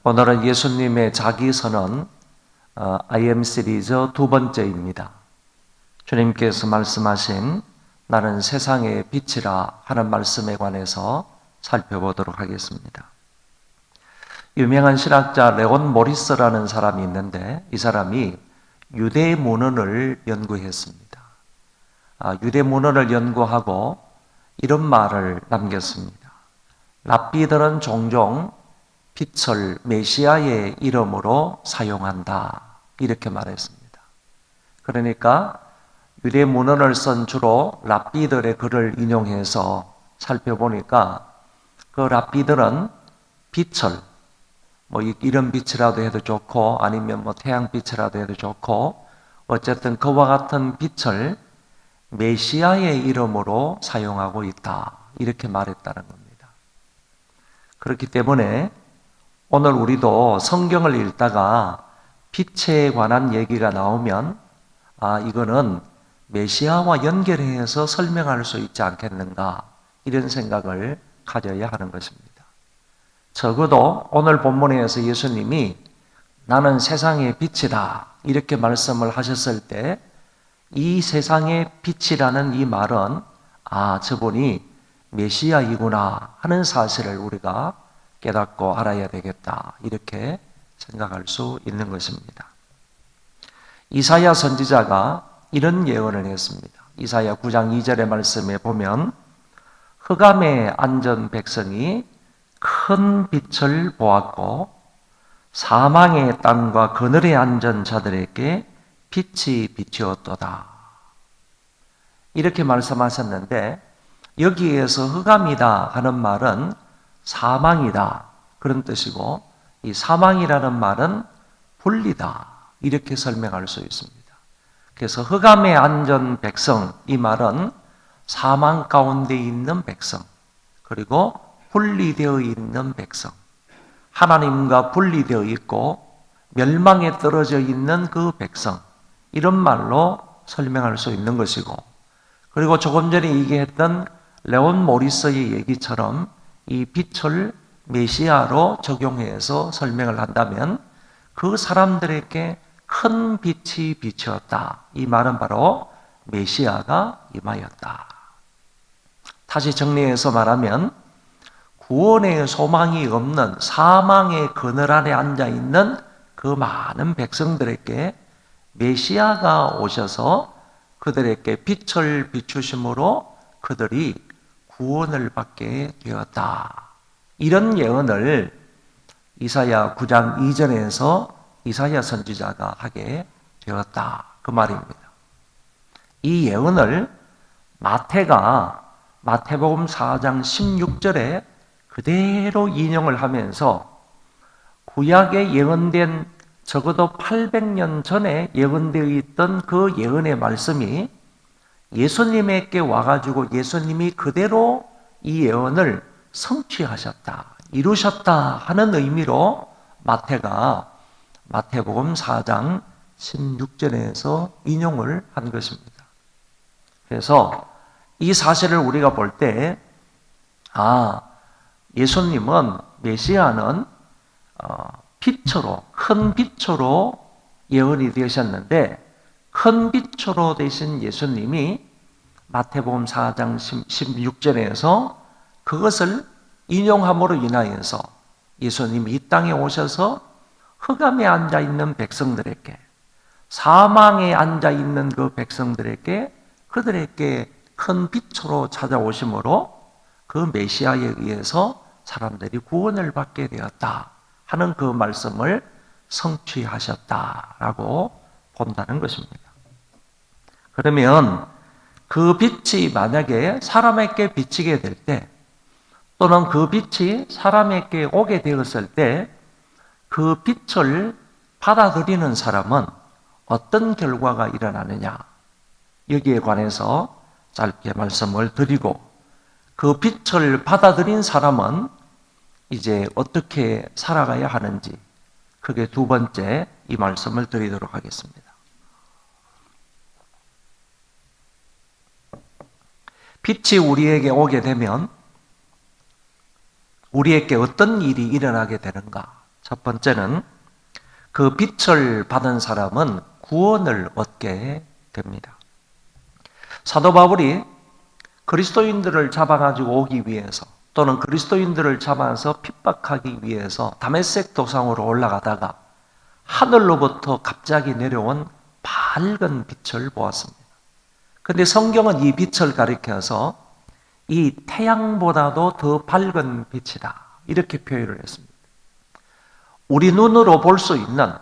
오늘은 예수님의 자기선언 I am 시리즈 두 번째입니다. 주님께서 말씀하신 나는 세상의 빛이라 하는 말씀에 관해서 살펴보도록 하겠습니다. 유명한 신학자 레온 모리스라는 사람이 있는데 이 사람이 유대문헌을 연구했습니다. 유대문헌을 연구하고 이런 말을 남겼습니다. 랍비들은 종종 빛을 메시아의 이름으로 사용한다. 이렇게 말했습니다. 그러니까 유대문헌을 쓴 주로 랍비들의 글을 인용해서 살펴보니까 그 랍비들은 빛을 이런 빛이라도 해도 좋고 아니면 태양빛이라도 해도 좋고 어쨌든 그와 같은 빛을 메시아의 이름으로 사용하고 있다. 이렇게 말했다는 겁니다. 그렇기 때문에 오늘 우리도 성경을 읽다가 빛에 관한 얘기가 나오면 이거는 메시아와 연결해서 설명할 수 있지 않겠는가 이런 생각을 가져야 하는 것입니다. 적어도 오늘 본문에서 예수님이 나는 세상의 빛이다 이렇게 말씀을 하셨을 때 이 세상의 빛이라는 이 말은 저분이 메시아이구나 하는 사실을 우리가 깨닫고 알아야 되겠다 이렇게 생각할 수 있는 것입니다. 이사야 선지자가 이런 예언을 했습니다. 이사야 9장 2절의 말씀에 보면 흑암에 앉은 백성이 큰 빛을 보았고 사망의 땅과 그늘에 앉은 자들에게 빛이 비추었도다. 이렇게 말씀하셨는데 여기에서 흑암이다 하는 말은 사망이다 그런 뜻이고 이 사망이라는 말은 분리다 이렇게 설명할 수 있습니다. 그래서 흑암에 앉은 백성 이 말은 사망 가운데 있는 백성 그리고 분리되어 있는 백성 하나님과 분리되어 있고 멸망에 떨어져 있는 그 백성 이런 말로 설명할 수 있는 것이고 그리고 조금 전에 얘기했던 레온 모리스의 얘기처럼 이 빛을 메시아로 적용해서 설명을 한다면 그 사람들에게 큰 빛이 비추었다. 이 말은 바로 메시아가 임하였다. 다시 정리해서 말하면 구원의 소망이 없는 사망의 그늘 안에 앉아있는 그 많은 백성들에게 메시아가 오셔서 그들에게 빛을 비추심으로 그들이 구원을 받게 되었다. 이런 예언을 이사야 9장 2절에서 이사야 선지자가 하게 되었다. 그 말입니다. 이 예언을 마태복음 4장 16절에 그대로 인용을 하면서 구약에 예언된 적어도 800년 전에 예언되어 있던 그 예언의 말씀이 예수님에게 와가지고 예수님이 그대로 이 예언을 성취하셨다, 이루셨다 하는 의미로 마태가 마태복음 4장 16절에서 인용을 한 것입니다. 그래서 이 사실을 우리가 볼 때 예수님은 메시아는 빛으로 큰 빛으로 예언이 되셨는데 큰 빛으로 되신 예수님이 마태복음 4장 16절에서 그것을 인용함으로 인하여서 예수님이 이 땅에 오셔서 흑암에 앉아있는 백성들에게 사망에 앉아있는 그 백성들에게 그들에게 큰 빛으로 찾아오심으로 그 메시아에 의해서 사람들이 구원을 받게 되었다 하는 그 말씀을 성취하셨다라고 본다는 것입니다. 그러면 그 빛이 만약에 사람에게 비치게 될 때 또는 그 빛이 사람에게 오게 되었을 때 그 빛을 받아들이는 사람은 어떤 결과가 일어나느냐 여기에 관해서 짧게 말씀을 드리고 그 빛을 받아들인 사람은 이제 어떻게 살아가야 하는지 그게 두 번째 이 말씀을 드리도록 하겠습니다. 빛이 우리에게 오게 되면 우리에게 어떤 일이 일어나게 되는가? 첫 번째는 그 빛을 받은 사람은 구원을 얻게 됩니다. 사도 바울이 그리스도인들을 잡아가지고 오기 위해서 또는 그리스도인들을 잡아서 핍박하기 위해서 다메섹 도상으로 올라가다가 하늘로부터 갑자기 내려온 밝은 빛을 보았습니다. 그런데 성경은 이 빛을 가리켜서 이 태양보다도 더 밝은 빛이다 이렇게 표현을 했습니다. 우리 눈으로 볼 수 있는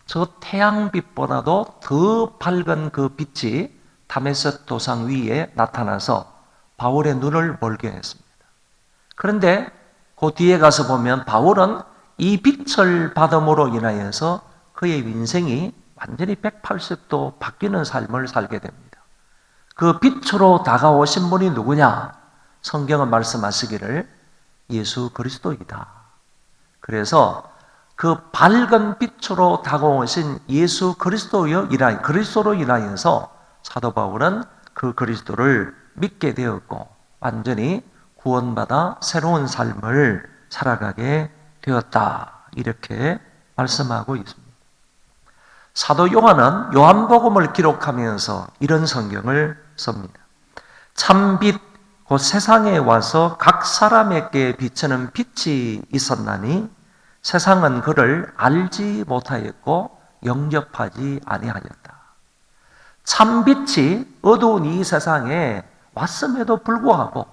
저 태양빛보다도 더 밝은 그 빛이 다메섹 도상 위에 나타나서 바울의 눈을 멀게 했습니다. 그런데 그 뒤에 가서 보면 바울은 이 빛을 받음으로 인하여서 그의 인생이 완전히 180도 바뀌는 삶을 살게 됩니다. 그 빛으로 다가오신 분이 누구냐? 성경은 말씀하시기를 예수 그리스도이다. 그래서 그 밝은 빛으로 다가오신 예수 그리스도로 인하여서 사도 바울은 그 그리스도를 믿게 되었고 완전히 구원받아 새로운 삶을 살아가게 되었다. 이렇게 말씀하고 있습니다. 사도 요한은 요한복음을 기록하면서 이런 성경을 씁니다. 참빛 곧 세상에 와서 각 사람에게 비치는 빛이 있었나니 세상은 그를 알지 못하였고 영접하지 아니하였다. 참빛이 어두운 이 세상에 왔음에도 불구하고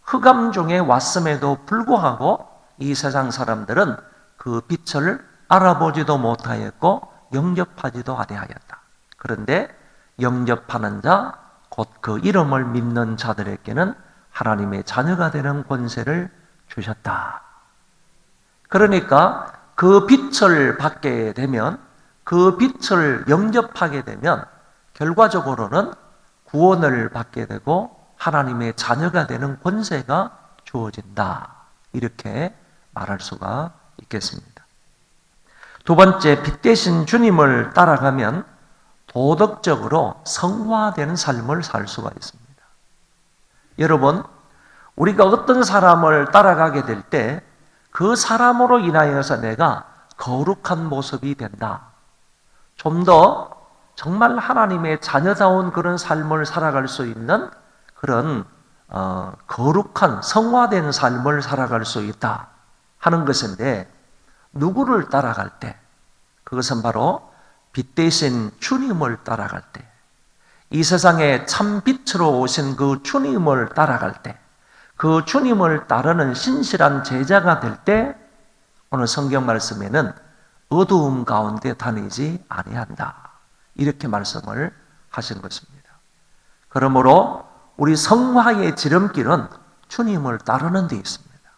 흑암 중에 왔음에도 불구하고 이 세상 사람들은 그 빛을 알아보지도 못하였고 영접하지도 아니하였다. 그런데 영접하는 자, 곧 그 이름을 믿는 자들에게는 하나님의 자녀가 되는 권세를 주셨다. 그러니까 그 빛을 받게 되면, 그 빛을 영접하게 되면 결과적으로는 구원을 받게 되고 하나님의 자녀가 되는 권세가 주어진다. 이렇게 말할 수가 있겠습니다. 두 번째, 빛 대신 주님을 따라가면 도덕적으로 성화되는 삶을 살 수가 있습니다. 여러분, 우리가 어떤 사람을 따라가게 될 때 그 사람으로 인하여서 내가 거룩한 모습이 된다. 좀 더 정말 하나님의 자녀다운 그런 삶을 살아갈 수 있는 그런 거룩한 성화된 삶을 살아갈 수 있다 하는 것인데, 누구를 따라갈 때? 그것은 바로 빛 대신 주님을 따라갈 때, 이 세상에 참 빛으로 오신 그 주님을 따라갈 때, 그 주님을 따르는 신실한 제자가 될 때, 오늘 성경 말씀에는 어두움 가운데 다니지 아니한다. 이렇게 말씀을 하신 것입니다. 그러므로 우리 성화의 지름길은 주님을 따르는 데 있습니다.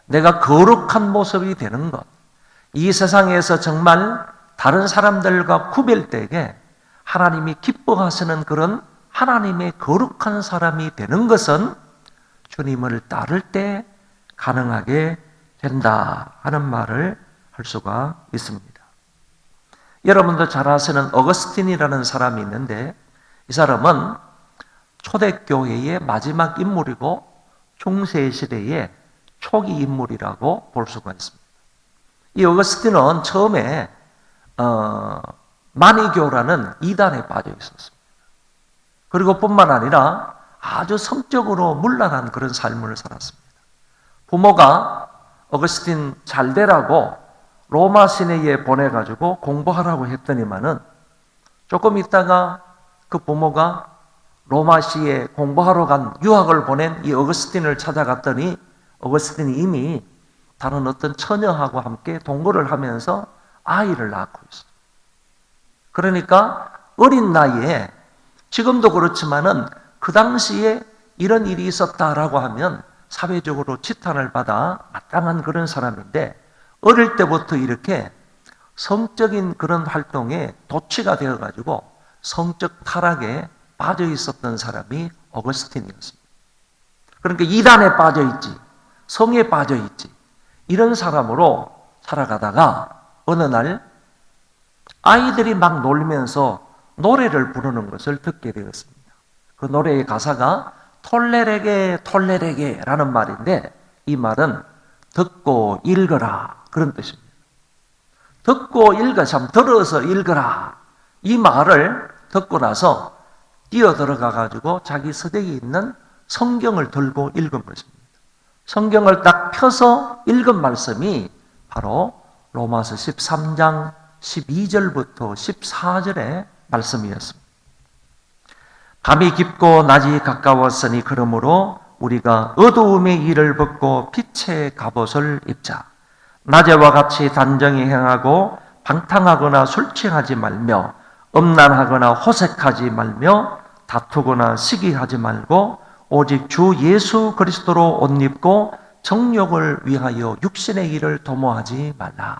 내가 거룩한 모습이 되는 것, 이 세상에서 정말 다른 사람들과 구별되게 하나님이 기뻐하시는 그런 하나님의 거룩한 사람이 되는 것은 주님을 따를 때 가능하게 된다 하는 말을 할 수가 있습니다. 여러분도 잘 아시는 어거스틴이라는 사람이 있는데, 이 사람은 초대교회의 마지막 인물이고 중세시대의 초기 인물이라고 볼 수가 있습니다. 이 어거스틴은 처음에 마니교라는 이단에 빠져 있었습니다. 그리고 뿐만 아니라 아주 성적으로 문란한 그런 삶을 살았습니다. 부모가 어거스틴 잘 되라고 로마 시내에 보내가지고 공부하라고 했더니만은 조금 있다가 그 부모가 로마시에 공부하러 간 유학을 보낸 이 어거스틴을 찾아갔더니 어거스틴이 이미 다른 어떤 처녀하고 함께 동거를 하면서 아이를 낳고 있어요. 그러니까 어린 나이에, 지금도 그렇지만은 그 당시에 이런 일이 있었다라고 하면 사회적으로 지탄을 받아 마땅한 그런 사람인데, 어릴 때부터 이렇게 성적인 그런 활동에 도취가 되어가지고 성적 타락에 빠져 있었던 사람이 어거스틴이었습니다. 그러니까 이단에 빠져 있지, 성에 빠져 있지, 이런 사람으로 살아가다가 어느 날 아이들이 막 놀면서 노래를 부르는 것을 듣게 되었습니다. 그 노래의 가사가 톨레레게 톨레레게 라는 말인데, 이 말은 듣고 읽어라 그런 뜻입니다. 듣고 읽으시면 들어서 읽어라. 이 말을 듣고 나서 뛰어들어가 가지고 자기 서적에 있는 성경을 들고 읽은 것입니다. 성경을 딱 펴서 읽은 말씀이 바로 로마서 13장 12절부터 14절의 말씀이었습니다. 밤이 깊고 낮이 가까웠으니 그러므로 우리가 어두움의 일을 벗고 빛의 갑옷을 입자. 낮에와 같이 단정히 행하고 방탕하거나 술 취하지 말며 음란하거나 호색하지 말며 다투거나 시기하지 말고 오직 주 예수 그리스도로 옷 입고 정욕을 위하여 육신의 일을 도모하지 말라.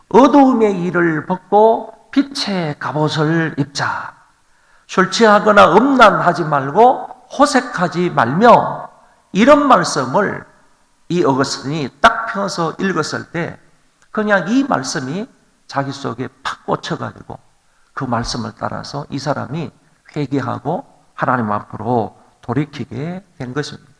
어두움의 일을 벗고 빛의 갑옷을 입자. 술 취하거나 음란하지 말고 호색하지 말며, 이런 말씀을 이 어거스틴이 딱 펴서 읽었을 때 그냥 이 말씀이 자기 속에 팍 꽂혀가지고 그 말씀을 따라서 이 사람이 회개하고 하나님 앞으로 돌이키게 된 것입니다.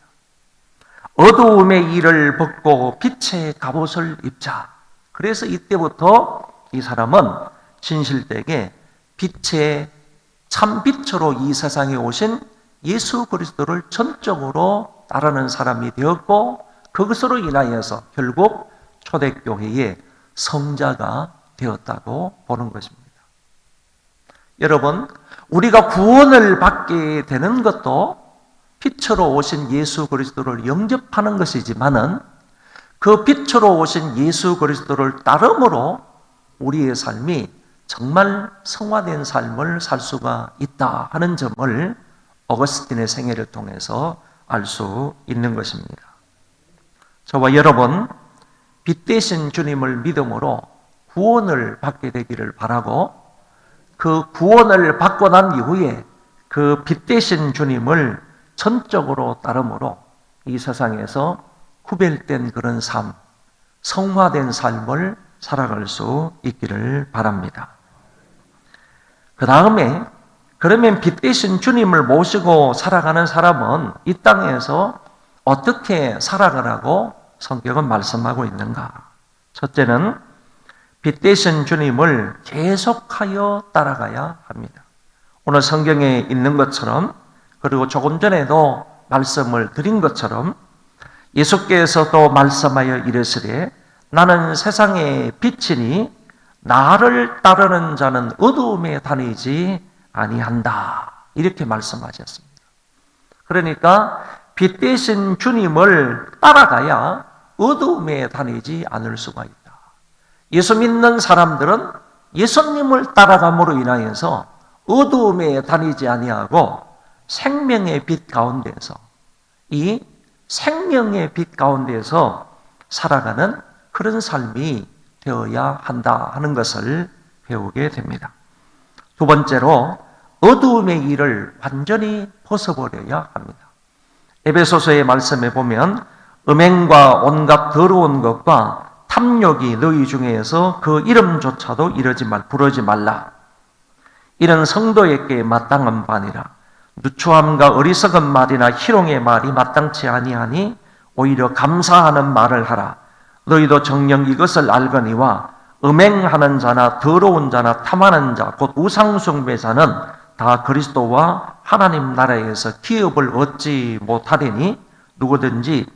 어두움의 일을 벗고 빛의 갑옷을 입자. 그래서 이때부터 이 사람은 진실되게 빛의 참 빛으로 이 세상에 오신 예수 그리스도를 전적으로 따르는 사람이 되었고, 그것으로 인하여서 결국 초대교회의 성자가 되었다고 보는 것입니다. 여러분, 우리가 구원을 받게 되는 것도 빛으로 오신 예수 그리스도를 영접하는 것이지만은 그 빛으로 오신 예수 그리스도를 따름으로 우리의 삶이 정말 성화된 삶을 살 수가 있다 하는 점을 어거스틴의 생애를 통해서 알 수 있는 것입니다. 저와 여러분, 빛 대신 주님을 믿음으로 구원을 받게 되기를 바라고, 그 구원을 받고 난 이후에 그 빛 대신 주님을 전적으로 따름으로 이 세상에서 구별된 그런 삶, 성화된 삶을 살아갈 수 있기를 바랍니다. 그 다음에 그러면 빛 대신 주님을 모시고 살아가는 사람은 이 땅에서 어떻게 살아가라고 성경은 말씀하고 있는가? 첫째는 빛 대신 주님을 계속하여 따라가야 합니다. 오늘 성경에 있는 것처럼, 그리고 조금 전에도 말씀을 드린 것처럼 예수께서도 말씀하여 이르시되 나는 세상의 빛이니 나를 따르는 자는 어두움에 다니지 아니한다. 이렇게 말씀하셨습니다. 그러니까 빛 대신 주님을 따라가야 어두움에 다니지 않을 수가 있다. 예수 믿는 사람들은 예수님을 따라감으로 인하여서 어두움에 다니지 아니하고 생명의 빛 가운데서, 이 생명의 빛 가운데서 살아가는 그런 삶이 되어야 한다 하는 것을 배우게 됩니다. 두 번째로 어두움의 일을 완전히 벗어버려야 합니다. 에베소서의 말씀에 보면 음행과 온갖 더러운 것과 탐욕이 너희 중에서 그 이름조차도 부르지 말라. 이는 성도에게 마땅한 바니라. 누추함과 어리석은 말이나 희롱의 말이 마땅치 아니하니 오히려 감사하는 말을 하라. 너희도 정녕 이것을 알거니와 음행하는 자나 더러운 자나 탐하는 자 곧 우상숭배자는 다 그리스도와 하나님 나라에서 기업을 얻지 못하리니 누구든지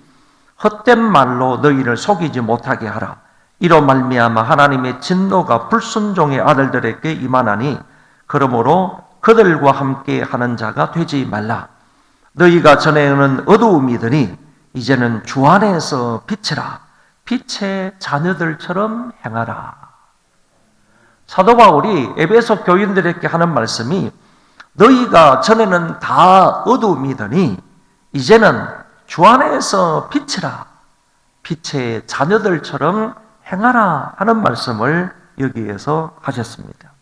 헛된 말로 너희를 속이지 못하게 하라. 이로 말미암아 하나님의 진노가 불순종의 아들들에게 임하나니 그러므로 그들과 함께 하는 자가 되지 말라. 너희가 전에는 어두움이더니 이제는 주 안에서 빛이라. 빛의 자녀들처럼 행하라. 사도 바울이 에베소 교인들에게 하는 말씀이 너희가 전에는 다 어두움이더니 이제는 주 안에서 빛이라. 빛의 자녀들처럼 행하라 하는 말씀을 여기에서 하셨습니다.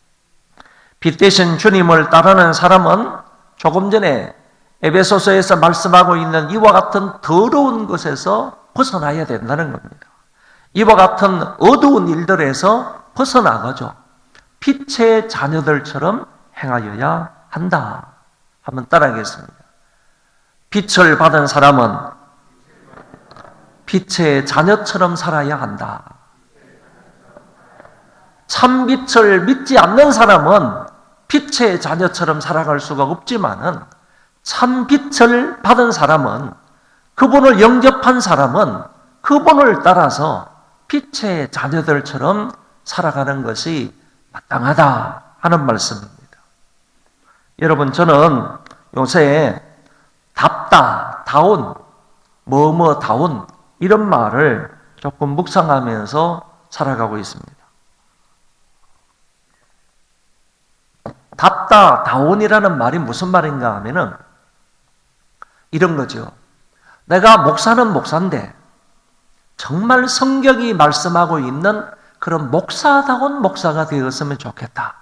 빛 대신 주님을 따르는 사람은 조금 전에 에베소서에서 말씀하고 있는 이와 같은 더러운 것에서 벗어나야 된다는 겁니다. 이와 같은 어두운 일들에서 벗어나가죠. 빛의 자녀들처럼 행하여야 한다. 한번 따라하겠습니다. 빛을 받은 사람은 빛의 자녀처럼 살아야 한다. 참 빛을 믿지 않는 사람은 빛의 자녀처럼 살아갈 수가 없지만은 참 빛을 받은 사람은, 그분을 영접한 사람은 그분을 따라서 빛의 자녀들처럼 살아가는 것이 마땅하다 하는 말씀입니다. 여러분, 저는 요새 답다, 다운, 뭐뭐다운 이런 말을 조금 묵상하면서 살아가고 있습니다. 답다, 다운이라는 말이 무슨 말인가 하면은 이런 거죠. 내가 목사는 목사인데 정말 성경이 말씀하고 있는 그런 목사다운 목사가 되었으면 좋겠다.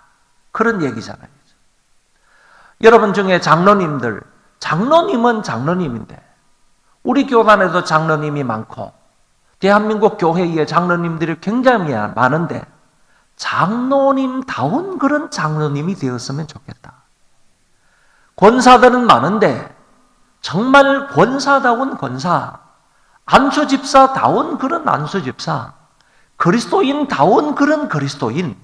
그런 얘기잖아요. 여러분 중에 장로님들, 장로님은 장로님인데 우리 교단에도 장로님이 많고 대한민국 교회에 장로님들이 굉장히 많은데 장로님다운 그런 장로님이 되었으면 좋겠다. 권사들은 많은데 정말 권사다운 권사, 안수집사다운 그런 안수집사, 그리스도인다운 그런 그리스도인,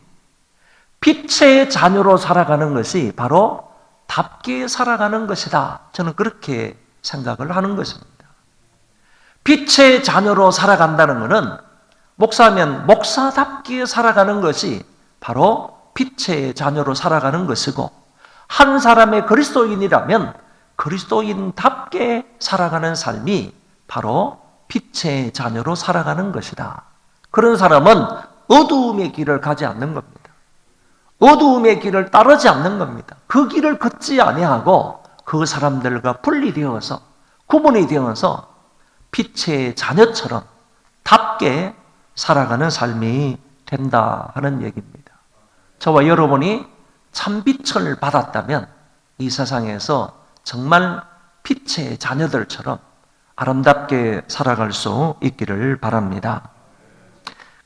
빛의 자녀로 살아가는 것이 바로 답게 살아가는 것이다. 저는 그렇게 생각을 하는 것입니다. 빛의 자녀로 살아간다는 것은 목사면 목사답게 살아가는 것이 바로 빛의 자녀로 살아가는 것이고, 한 사람의 그리스도인이라면 그리스도인답게 살아가는 삶이 바로 빛의 자녀로 살아가는 것이다. 그런 사람은 어두움의 길을 가지 않는 겁니다. 어두움의 길을 따르지 않는 겁니다. 그 길을 걷지 아니하고 그 사람들과 분리되어서, 구분이 되어서 빛의 자녀처럼 답게 살아가는 삶이 된다 하는 얘기입니다. 저와 여러분이 참빛을 받았다면 이 세상에서 정말 빛의 자녀들처럼 아름답게 살아갈 수 있기를 바랍니다.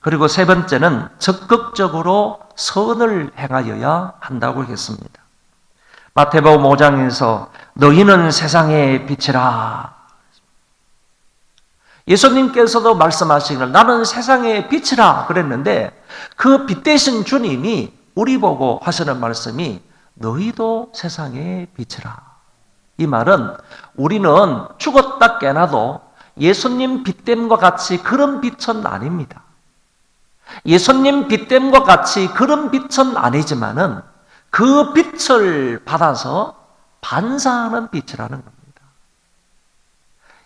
그리고 세 번째는 적극적으로 선을 행하여야 한다고 했습니다. 마태복음 5장에서 너희는 세상의 빛이라. 예수님께서도 말씀하시기를 나는 세상의 빛이라 그랬는데 그 빛 대신 주님이 우리 보고 하시는 말씀이 너희도 세상의 빛이라. 이 말은 우리는 죽었다 깨나도 예수님 빛됨과 같이 그런 빛은 아닙니다. 예수님 빛됨과 같이 그런 빛은 아니지만은 그 빛을 받아서 반사하는 빛이라는 겁니다.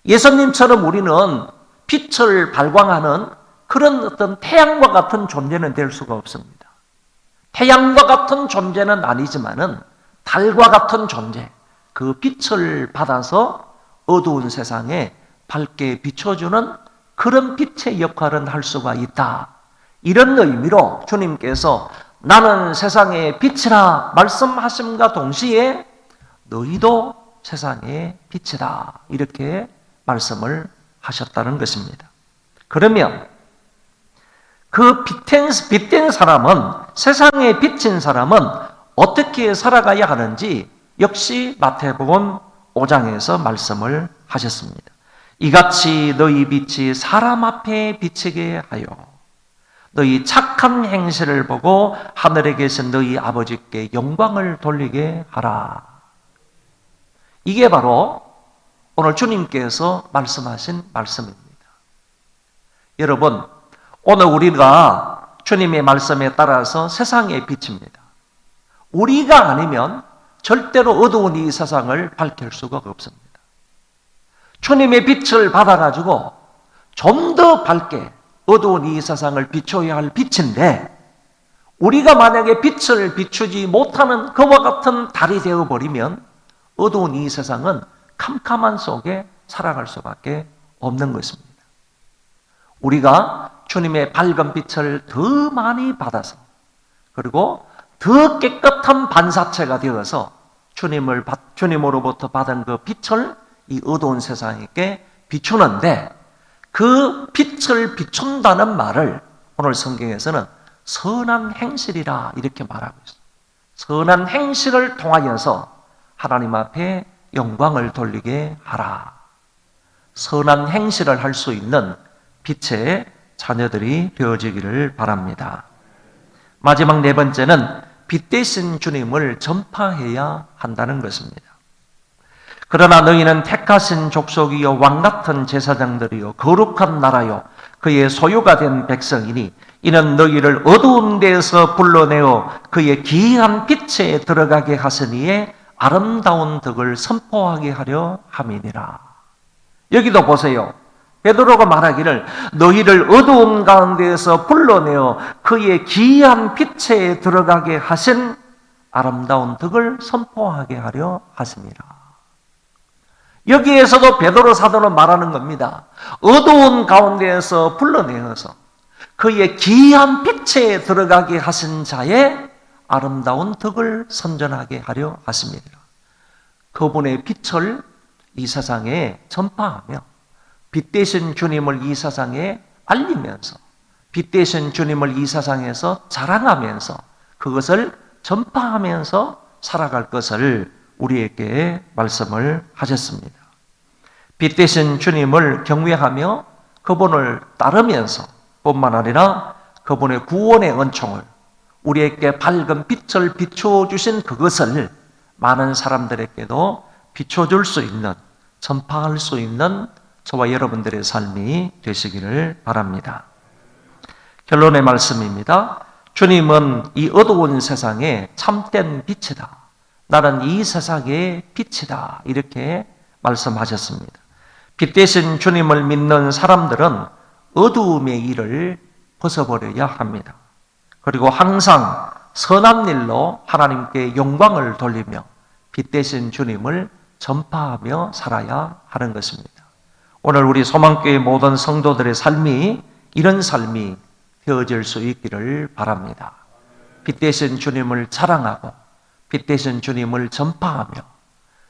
예수님처럼 우리는 빛을 발광하는 그런 어떤 태양과 같은 존재는 될 수가 없습니다. 태양과 같은 존재는 아니지만은 달과 같은 존재, 그 빛을 받아서 어두운 세상에 밝게 비춰주는 그런 빛의 역할은 할 수가 있다. 이런 의미로 주님께서 나는 세상의 빛이라 말씀하심과 동시에 너희도 세상의 빛이다. 이렇게 말씀을 하셨다는 것입니다. 그러면 그 빛된 사람은, 세상에 비친 사람은 어떻게 살아가야 하는지 역시 마태복음 5장에서 말씀을 하셨습니다. 이같이 너희 빛이 사람 앞에 비치게 하여 너희 착한 행실을 보고 하늘에 계신 너희 아버지께 영광을 돌리게 하라. 이게 바로 오늘 주님께서 말씀하신 말씀입니다. 여러분, 오늘 우리가 주님의 말씀에 따라서 세상의 빛입니다. 우리가 아니면 절대로 어두운 이 세상을 밝힐 수가 없습니다. 주님의 빛을 받아가지고 좀 더 밝게 어두운 이 세상을 비춰야 할 빛인데, 우리가 만약에 빛을 비추지 못하는 그와 같은 달이 되어버리면 어두운 이 세상은 캄캄한 속에 살아갈 수밖에 없는 것입니다. 우리가 주님의 밝은 빛을 더 많이 받아서, 그리고 더 깨끗한 반사체가 되어서 주님으로부터 받은 그 빛을 이 어두운 세상에게 비추는데, 그 빛을 비춘다는 말을 오늘 성경에서는 선한 행실이라 이렇게 말하고 있습니다. 선한 행실을 통하여서 하나님 앞에 영광을 돌리게 하라. 선한 행실을 할 수 있는 빛의 자녀들이 되어지기를 바랍니다. 마지막 네 번째는 빛 대신 주님을 전파해야 한다는 것입니다. 그러나 너희는 택하신 족속이요 왕같은 제사장들이요 거룩한 나라요 그의 소유가 된 백성이니 이는 너희를 어두운 데에서 불러내어 그의 기이한 빛에 들어가게 하시니에 아름다운 덕을 선포하게 하려 함이니라. 여기도 보세요. 베드로가 말하기를 너희를 어두운 가운데에서 불러내어 그의 기이한 빛에 들어가게 하신 아름다운 덕을 선포하게 하려 하십니다. 여기에서도 베드로 사도는 말하는 겁니다. 어두운 가운데에서 불러내어서 그의 기이한 빛에 들어가게 하신 자의 아름다운 덕을 선전하게 하려 하십니다. 그분의 빛을 이 세상에 전파하며 빛 대신 주님을 이 세상에 알리면서 빛 대신 주님을 이 세상에서 자랑하면서 그것을 전파하면서 살아갈 것을 우리에게 말씀을 하셨습니다. 빛 대신 주님을 경외하며 그분을 따르면서 뿐만 아니라 그분의 구원의 은총을 우리에게 밝은 빛을 비추어 주신 그것을 많은 사람들에게도 비춰줄 수 있는, 전파할 수 있는 저와 여러분들의 삶이 되시기를 바랍니다. 결론의 말씀입니다. 주님은 이 어두운 세상에 참된 빛이다. 나는 이 세상의 빛이다. 이렇게 말씀하셨습니다. 빛 대신 주님을 믿는 사람들은 어두움의 일을 벗어버려야 합니다. 그리고 항상 선한 일로 하나님께 영광을 돌리며 빛 대신 주님을 전파하며 살아야 하는 것입니다. 오늘 우리 소망교회 모든 성도들의 삶이 이런 삶이 되어질 수 있기를 바랍니다. 빛 대신 주님을 자랑하고 빛 대신 주님을 전파하며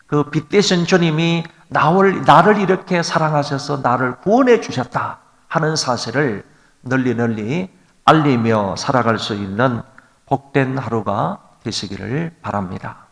그 빛 대신 주님이 나를 이렇게 사랑하셔서 나를 구원해 주셨다 하는 사실을 널리 알리며 살아갈 수 있는 복된 하루가 되시기를 바랍니다.